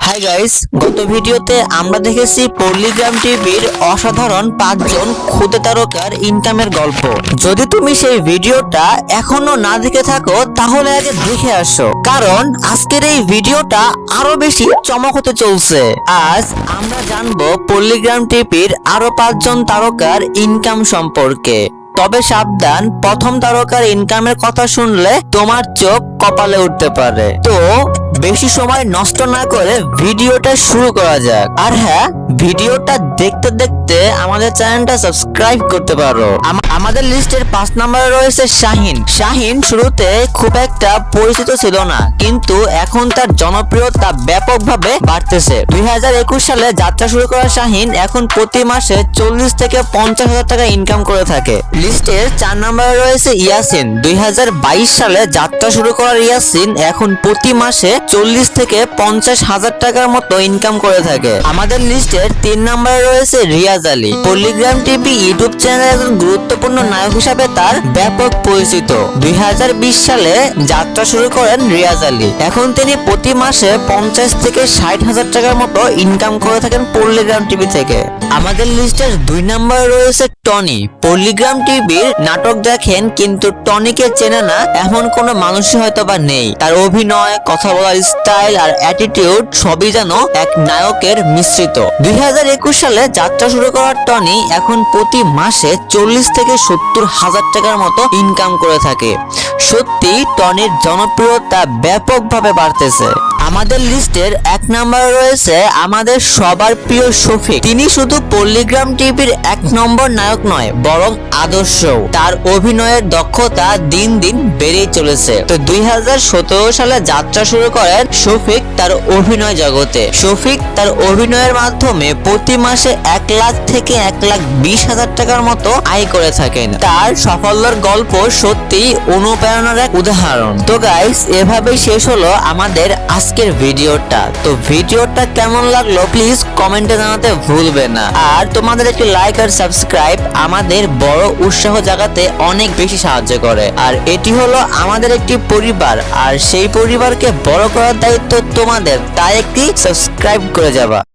Hi guys, গত ভিডিওতে আমরা দেখেছি পল্লিগ্রাম টিভির অসাধারণ 5জন ক্ষুদে তারকার ইনকামের গল্প। যদি তুমি সেই ভিডিওটা এখনো না দেখে থাকো তাহলে আগে দেখে আসো, কারণ আজকের এই ভিডিওটা আরো বেশি চমক হতে চলছে। আজ আমরা জানবো পল্লিগ্রাম টিভির আরো 5জন তারকার ইনকাম সম্পর্কে। তবে সাবধান, প্রথম তারকার ইনকামের কথা শুনলে তোমার চোখ কপালে উঠতে পারে। তো বেশি সময় নষ্ট না করে ভিডিওটা শুরু করা যাক। আর হ্যাঁ, ভিডিওটা দেখতে দেখতে আমাদের চ্যানেলটা সাবস্ক্রাইব করতে পারো। আমাদের লিস্টের 5 নম্বরে রয়েছে শাহিন। শাহিন শুরুতে খুব একটা পরিচিত ছিল না, কিন্তু এখন তার জনপ্রিয়তা ব্যাপকভাবে বাড়তেছে। 2021 সালে যাত্রা শুরু করা শাহিন এখন প্রতি মাসে 40 থেকে 50,000 টাকা ইনকাম করে থাকে। লিস্টের 4 নম্বরে রয়েছে ইয়াসিন। 2022 সালে যাত্রা শুরু করা ইয়াসিন এখন প্রতি মাসে 40 থেকে 50,000 টাকার মতো ইনকাম করে থাকে। আমাদের লিস্টের 3 নম্বরে রয়েছে রিয়াজ আলী। পল্লিগ্রাম টিভি ইউটিউব চ্যানেলের একজন গুরুত্বপূর্ণ নায়ক হিসাবে তার ব্যাপক পরিচিত। 2020 সালে যাত্রা শুরু করেন রিয়াজ আলী। এখন তিনি প্রতি মাসে 50 থেকে 60,000 টাকার মতো ইনকাম করে থাকেন পল্লিগ্রাম টিভি থেকে। আমাদের লিস্টের 2 নম্বরে রয়েছে টনি। পল্লিগ্রাম টিভির নাটক দেখেন, কিন্তু টনিকে চেনে না এমন কোনো মানুষই হয়তো বা নেই। তার অভিনয়, কথা বলার স্টাইল আর অ্যাটিটিউড সবই যেন এক নায়কের মিশ্রিত। 2021 সালে যাত্রা শুরু করা টনি এখন প্রতি মাসে 40 থেকে 70,000 টাকার মতো ইনকাম করে থাকে। সত্যি টনির জনপ্রিয়তা ব্যাপকভাবে বাড়তেছে। আমাদের লিস্টের 1 নম্বরে রয়েছে আমাদের সবার প্রিয় শফিক। তিনি শুধু পল্লিগ্রাম টিভির 1 নম্বর নায়ক নয়, বরং আদর্শ। তার অভিনয়ের দক্ষতা দিন দিন বেড়েই চলেছে। তো 2017 সালে যাত্রা শুরু করেন শফিক তার অভিনয় জগতে। শফিক তার অভিনয়ের মাধ্যমে প্রতি মাসে 1 লাখ থেকে 1,20,000 টাকার মতো আয় করে থাকেন। তার সাফল্যের গল্প সত্যি অনুপ্রেরণার এক উদাহরণ। তো গাইস, এভাবেই শেষ হলো আমাদের আজকের ভিডিওটা। তো ভিডিওটা কেমন লাগলো প্লিজ কমেন্টে জানাতে ভুলবে না। আর তোমাদের একটি লাইক আর সাবস্ক্রাইব আমাদের বড় উৎসাহ জাগাতে অনেক বেশি সাহায্য করে। আর এটি হলো আমাদের একটি পরিবার, আর সেই পরিবারকে বড় করার দায়িত্ব তোমাদের, তাই একটি সাবস্ক্রাইব করে যাবা।